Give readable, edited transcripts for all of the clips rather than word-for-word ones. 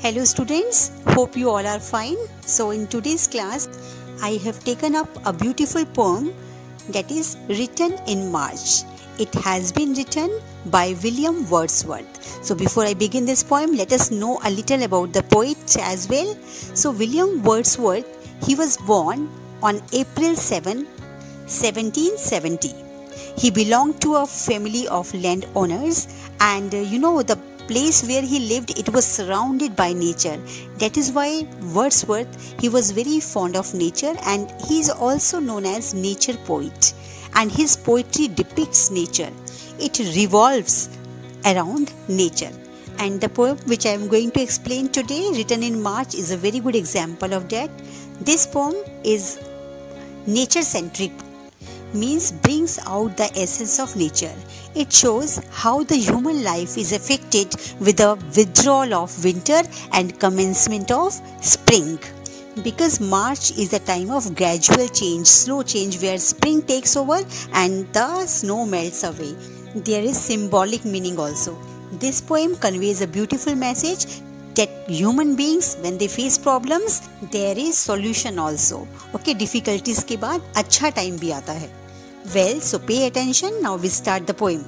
Hello students, hope you all are fine. So in today's class, I have taken up a beautiful poem that is written in March. It has been written by William Wordsworth. So before I begin this poem, let us know a little about the poet as well. So William Wordsworth, he was born on April 7, 1770. He belonged to a family of landowners, and the place where he lived, it was surrounded by nature. That is why Wordsworth, he was very fond of nature, and he is also known as nature poet, and his poetry depicts nature. It revolves around nature, and the poem which I am going to explain today, written in March, is a very good example of that. This poem is nature centric, means brings out the essence of nature. It shows how the human life is affected with the withdrawal of winter and commencement of spring. Because March is a time of gradual change, slow change, where spring takes over and the snow melts away. There is symbolic meaning also. This poem conveys a beautiful message that human beings, when they face problems, there is solution also. Okay, difficulties के बाद अच्छा time भी आता है. Well, so pay attention. Now we start the poem.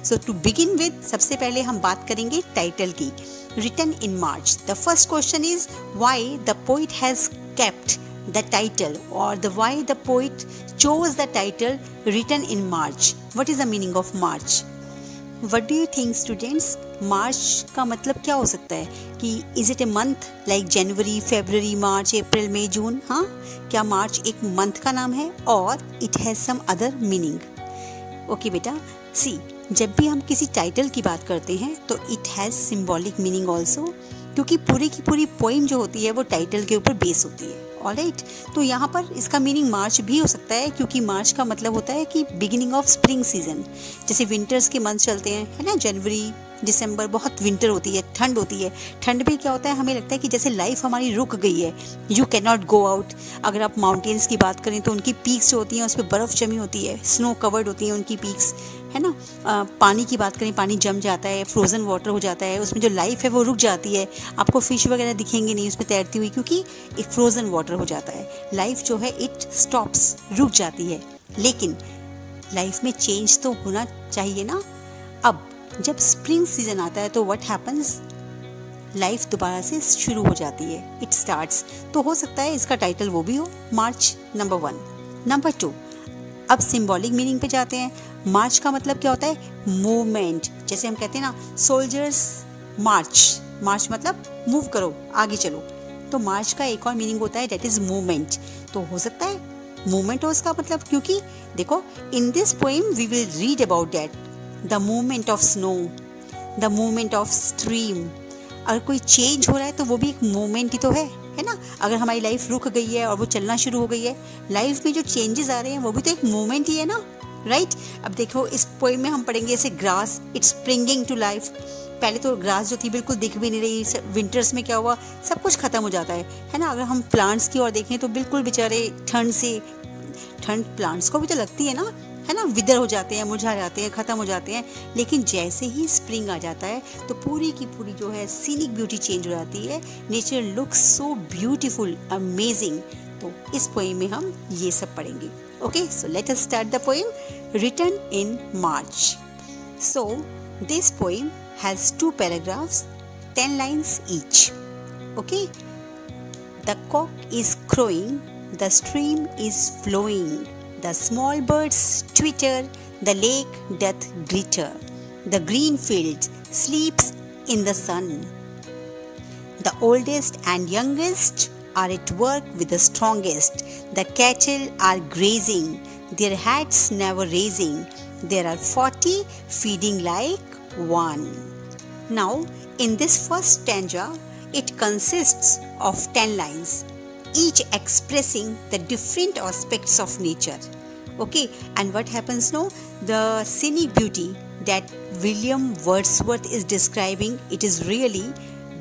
So to begin with, सबसे पहले हम बात करेंगे टाइटल की. Written in March. The first question is why the poet has kept the title, or why the poet chose the title written in March. What is the meaning of March? What do you think, students? मार्च का मतलब क्या हो सकता है कि is it a month like January, February, March, April, May, June? हाँ, क्या March एक मंथ का नाम है और it has some other meaning? Okay बेटा, सी, जब भी हम किसी टाइटल की बात करते हैं तो it has symbolic meaning also, क्योंकि पूरी की पूरी पोइम जो होती है वो टाइटल के ऊपर बेस होती है. ऑलराइट, तो यहाँ पर इसका मीनिंग मार्च भी हो सकता है, क्योंकि मार्च का मतलब होता है कि बिगिनिंग ऑफ स्प्रिंग सीजन. जैसे विंटर्स के मंथ चलते हैं, है ना, जनवरी, दिसंबर, बहुत विंटर होती है, ठंड होती है. ठंड में क्या होता है, हमें लगता है कि जैसे लाइफ हमारी रुक गई है. You can not go out. अगर आप माउंटेन्स की बात करें तो उनकी पीक्स जो होती हैं उस पर बर्फ़ जमी होती है, स्नो कवर्ड होती हैं उनकी पीक्स, है ना. पानी की बात करें, पानी जम जाता है, फ्रोज़न वाटर हो जाता है, उसमें जो लाइफ है वो रुक जाती है. आपको फिश वगैरह दिखेंगे नहीं उसमें तैरती हुई, क्योंकि एक फ्रोज़न वाटर हो जाता है. लाइफ जो है इट स्टॉप्स, रुक जाती है. लेकिन लाइफ में चेंज तो होना चाहिए ना. अब जब स्प्रिंग सीजन आता है तो व्हाट हैपन्स, लाइफ दोबारा से शुरू हो जाती है, इट स्टार्ट्स. तो हो सकता है इसका टाइटल वो भी हो, मार्च. नंबर 1. नंबर 2, अब सिंबॉलिक मीनिंग पे जाते हैं. मार्च का मतलब क्या होता है? मूवमेंट. जैसे हम कहते हैं ना, सोल्जर्स मार्च. मार्च मतलब मूव करो, आगे चलो. तो मार्च का एक और मीनिंग होता है, डेट इज मूवमेंट. तो हो सकता है मूवमेंट हो इसका मतलब, क्योंकि देखो, in this poem we will read about that, the movement of snow, the movement of stream. अगर कोई चेंज हो रहा है तो वो भी एक मूवमेंट ही तो है ना. अगर हमारी लाइफ रुक गई है और वो चलना शुरू हो गई है, लाइफ में जो चेंजेस आ रहे हैं वो भी तो एक मूवमेंट ही है ना, राइट. अब देखो, इस पोएम में हम पढ़ेंगे ऐसे, grass it's springing to life. पहले तो ग्रास जो थी बिल्कुल दिख भी नहीं रही. विंटर्स में क्या हुआ, सब कुछ खत्म हो जाता है ना. अगर हम प्लांट्स की ओर देखें तो बिल्कुल बेचारे ठंड प्लांट्स को भी तो लगती है ना, विदर हो जाते हैं, मुरझा जाते हैं, ख़त्म हो जाते हैं. लेकिन जैसे ही स्प्रिंग आ जाता है तो पूरी की पूरी जो है सीनिक ब्यूटी चेंज हो जाती है. Nature looks so beautiful, amazing. तो इस पोएम में हम ये सब पढ़ेंगे. Okay, so let us start the poem written in March. So this poem has 2 paragraphs, 10 lines each. Okay, the cock is crowing, the stream is flowing, the small birds twitter, the lake doth glitter, the green field sleeps in the sun. The oldest and youngest are at work with the strongest. The cattle are grazing, their heads never raising. There are 40 feeding like one. Now, in this first stanza, it consists of 10 lines, each expressing the different aspects of nature. Okay, and what happens now? The scenic beauty that William Wordsworth is describing, it is really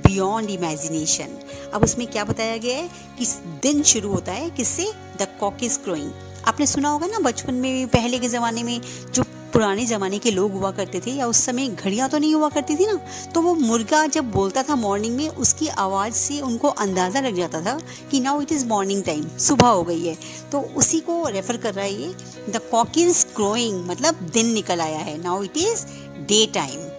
beyond imagination. अब उसमें क्या बताया गया है कि दिन शुरू होता है किससे? The cock is crowing. आपने सुना होगा ना बचपन में, पहले के ज़माने में जो पुराने ज़माने के लोग हुआ करते थे, या उस समय घड़ियाँ तो नहीं हुआ करती थी ना, तो वो मुर्गा जब बोलता था मॉर्निंग में, उसकी आवाज़ से उनको अंदाज़ा लग जाता था कि now it is morning time, सुबह हो गई है। तो उसी को रेफ़र कर रहा है ये, द कॉक इज़ क्रोइंग, मतलब दिन निकल आया है, now it is day time.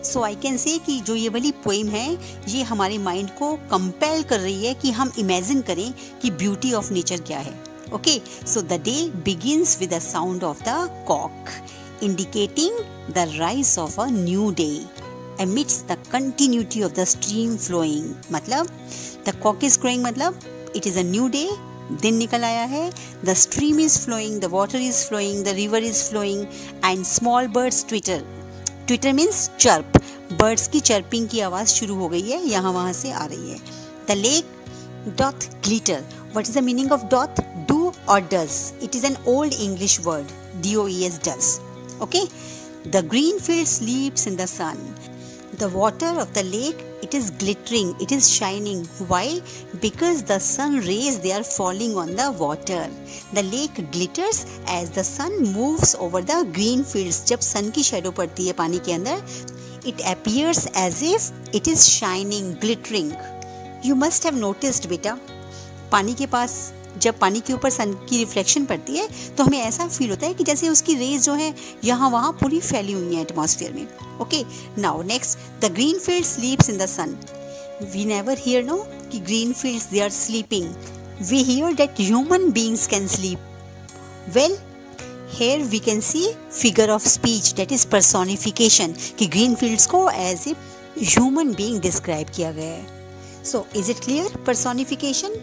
So I can say कि जो ये वाली पोइम है ये हमारे माइंड को कंपेल कर रही है कि हम इमेजिन करें कि ब्यूटी ऑफ नेचर क्या है। Okay, so the day begins with the sound of the cock indicating the rise of a new day amidst the continuity of the stream flowing। मतलब the cock is crowing मतलब it is a new day, दिन निकल आया है, the stream is flowing, the water is flowing, the river is flowing and small birds twitter। Twitter means chirp, birds की chirping की आवाज़ शुरू हो गई है, यहाँ वहाँ से आ रही है। The lake doth glitter, what is the meaning of doth? Do और does, it is an old English word, DOES does. Okay, the green field sleeps in the sun, the water of the lake, it is glittering, it is shining. Why? Because the sun rays, they are falling on the water. The lake glitters as the sun moves over the green fields। जब sun की shadow पड़ती है पानी के अंदर, it appears as if it is shining, glittering। You must have noticed बेटा, पानी के पास जब पानी के ऊपर सन की रिफ्लेक्शन पड़ती है तो हमें ऐसा फील होता है कि जैसे उसकी रेज जो है यहाँ वहाँ पूरी फैली हुई हैं एटमॉस्फेयर में। Okay, now next, the green field sleeps in the sun. We never hear no कि green fields they are sleeping, we hear that human beings can sleep. Well, here we can see figure of speech, that is personification, कि green fields को as a human being describe किया गया है। So is it clear? Personification,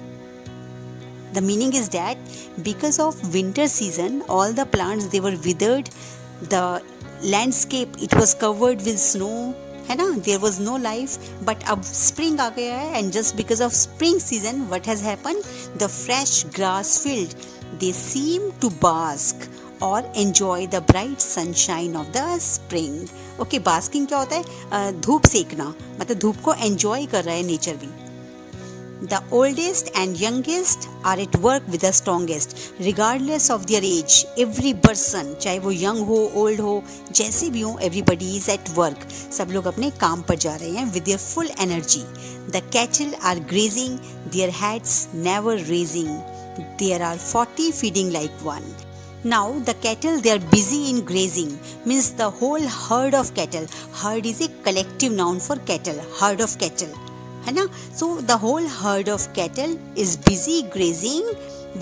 the meaning is that because of winter season all the plants they were withered, the landscape it was covered with snow, है ना, there was no life, but अब spring आ गया है and just because of spring season what has happened, the fresh grass field they seem to bask or enjoy the bright sunshine of the spring। Okay, basking क्या होता है? धूप सेकना, मतलब धूप को एंजॉय कर रहा है नेचर भी। The oldest and youngest are at work with the strongest, regardless of their age। Every person, चाहे वो young हो, old हो, जैसे भी हो, everybody is at work। सब लोग अपने काम पर जा रहे हैं with their full energy। The cattle are grazing, their heads never raising। There are 40 feeding like one। Now the cattle they are busy in grazing, means the whole herd of cattle। Herd is a collective noun for cattle, herd of cattle, है ना। So the whole herd of cattle is busy grazing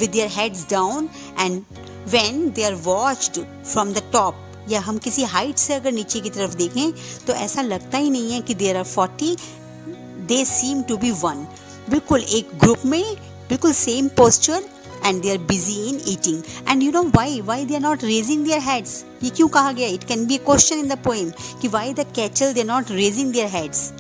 with their heads down and when they are watched from the top, या हम किसी height से अगर नीचे की तरफ देखें तो ऐसा लगता ही नहीं है कि there are 40, they seem to be one। बिल्कुल एक ग्रुप में, बिल्कुल same posture and they are busy in eating। and you know why they are not raising their heads? ये क्यों कहा गया? It can be a question in the poem कि why the cattle they are not raising their heads?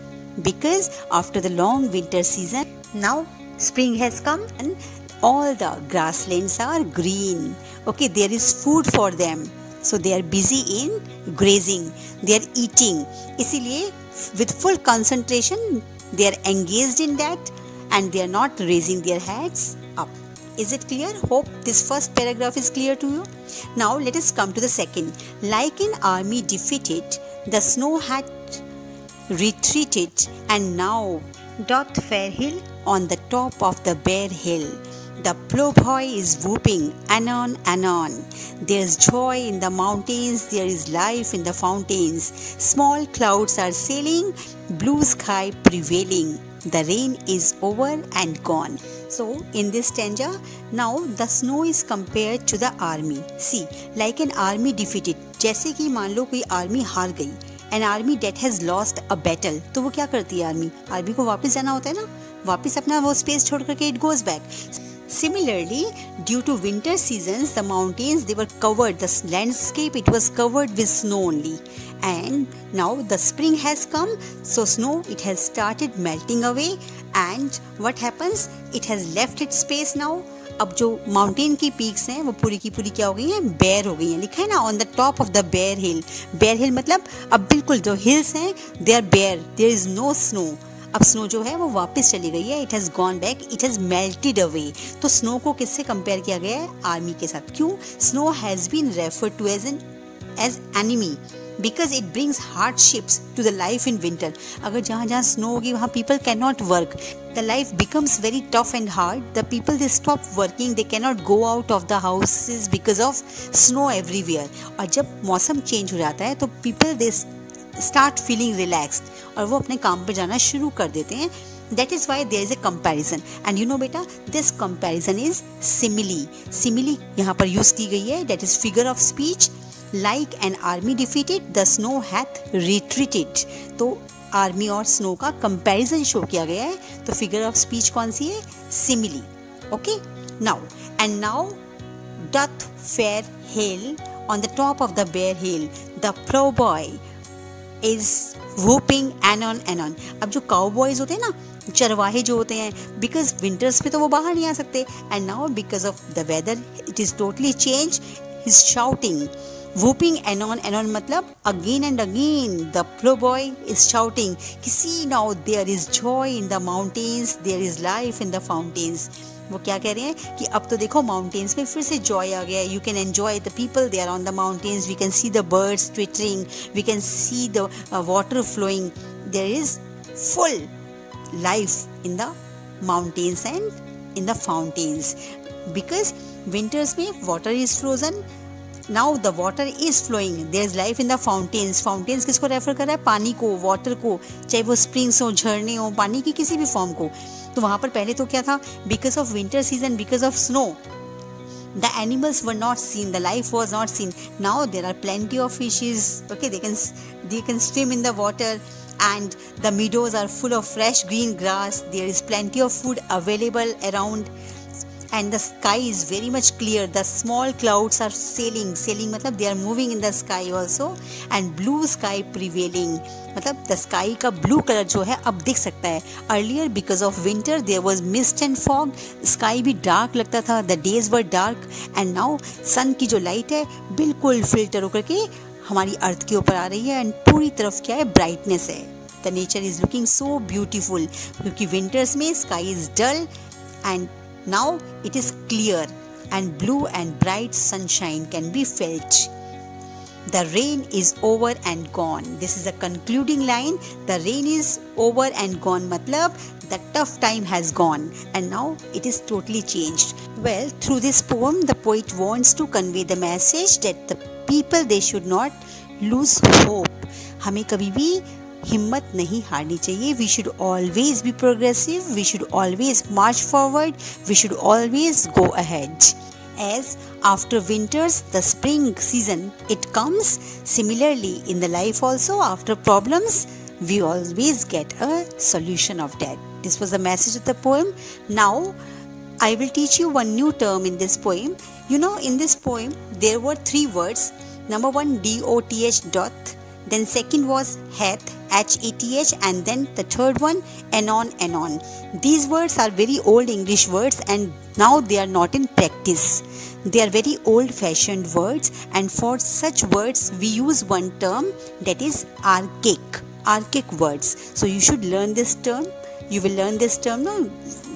Because after the long winter season now spring has come and all the grasslands are green। Okay, there is food for them, so they are busy in grazing, they are eating, इसीलिए with full concentration they are engaged in that and they are not raising their heads up। Is it clear? Hope this first paragraph is clear to you. Now let us come to the second। Like an army defeated, the snow had retreated and now doth fair hill on the top of the bare hill। The ploughboy is whooping anon anon, there's joy in the mountains, there is life in the fountains। Small clouds are sailing, blue sky prevailing, the rain is over and gone। So in this stanza now the snow is compared to the army। See, like an army defeated, जैसे कि मान लो कोई army हार गई, an army that has lost a battle, तो वो क्या करती है आर्मी? आर्मी को वापस जाना होता है ना, वापस अपना वो स्पेस छोड़ करके it goes back। Similarly, due to winter seasons, the mountains they were covered, the landscape it was covered with snow only, and now the spring has come, so snow it has started melting away, and what happens? It has left its space now। अब जो mountain की peaks हैं वो पूरी की पूरी क्या हो गई हैं? बेयर हो गई हैं। लिखा है ना on the top of the bare hill. Bare hill मतलब अब बिल्कुल जो हिल्स हैं they are bare, there is no snow. अब स्नो जो है वो वापस चली गई है, it has gone back, it has melted away. तो स्नो को किससे कंपेयर किया गया है? आर्मी के साथ। क्यों? Snow has been referred to as an as enemy because it brings hardships to the life in winter. अगर जहाँ जहाँ snow होगी वहाँ people cannot work. The life becomes very tough and hard. The people, they stop working. They cannot go out of the houses because of snow everywhere. और जब मौसम change हो जाता है तो people they start feeling relaxed और वो अपने काम पे जाना शुरू कर देते हैं. That is why there is a comparison. And you know बेटा, this comparison is simile. Simile यहाँ पर use की गई है. That is figure of speech. Like an army defeated, the snow hath retreated. तो आर्मी और स्नो का comparison show किया गया है. तो फिगर ऑफ स्पीच कौन सी है? Simile. Okay, now doth fair hail on the top of the bare hill, the plowboy is whooping anon. अब जो काउबॉयज होते हैं ना, चरवाहे जो होते हैं, बिकॉज विंटर्स में तो वो बाहर नहीं आ सकते, and now because of the whether it is totally change, he is shouting. Whooping anon मतलब again and again the plowboy is shouting कि see now there is joy in the mountains, there is life in the fountains. वो क्या कह रहे हैं कि अब तो देखो माउंटेन्स में फिर से जॉय आ गया है. You can enjoy the people they are on the mountains. We can see the birds twittering, we can see the water flowing. There is full life in the mountains and in the fountains. Because winters में water is frozen. Now the water is flowing. There is life in the fountains. Fountains किसको refer कर रहा है? पानी को, water को, चाहे वो स्प्रिंग्स हो, झरने हो, पानी की किसी भी फॉर्म को. तो वहाँ पर पहले तो क्या था? Because of winter season, because of snow, the animals were not seen. The life was not seen. Now there are plenty of fishes. Okay, they can swim in the water, and the meadows are full of fresh green grass. There is plenty of food available around. And the sky is very much clear. The small clouds are sailing मतलब they are moving in the sky also, and blue sky prevailing मतलब the sky का blue color जो है अब दिख सकता है. Earlier because of winter there was mist and fog. Sky भी dark लगता था. The days were dark, and now sun की जो light है बिल्कुल filter होकर के हमारी अर्थ के ऊपर आ रही है, and पूरी तरफ क्या है? brightness है. The nature is looking so beautiful. क्योंकि winters में sky is dull, and now it is clear, and blue and bright sunshine can be felt. The rain is over and gone. This is the concluding line. The rain is over and gone matlab the tough time has gone, and now it is totally changed. Well, through this poem the poet wants to convey the message that the people, they should not lose hope. हमें कभी भी हिम्मत नहीं हारनी चाहिए. We should always be progressive. We should always march forward. We should always go ahead. As after winters the spring season it comes. Similarly in the life also, after problems we always get a solution of that. This was the message of the poem. Now I will teach you one new term in this poem. You know, in this poem there were 3 words. Number 1, doth, doth. Then second was hath, H-E-T-H, and then the third one, anon. These words are very old English words, and now they are not in practice. They are very old-fashioned words, and for such words we use one term, that is archaic words. So you should learn this term. You will learn this term. No?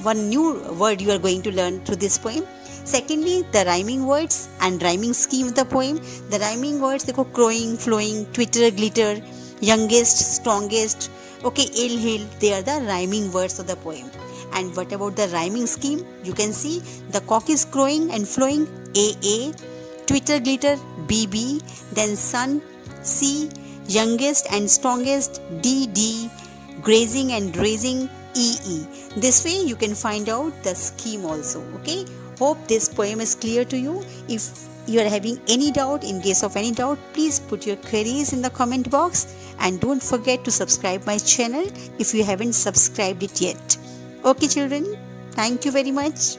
One new word you are going to learn through this poem. Secondly, the rhyming words and rhyming scheme of the poem. The rhyming words, देखो, crowing, flowing, twitter, glitter, youngest, strongest, okay, ill, hill, they are the rhyming words of the poem. And what about the rhyming scheme? You can see the cock is crowing and flowing, A, twitter, glitter, B, then sun, C, youngest and strongest, D, grazing and grazing, E. This way you can find out the scheme also, okay? Hope this poem is clear to you. If you are having any doubt, in case of any doubt, please put your queries in the comment box, and don't forget to subscribe my channel if you haven't subscribed it yet. Okay children, thank you very much.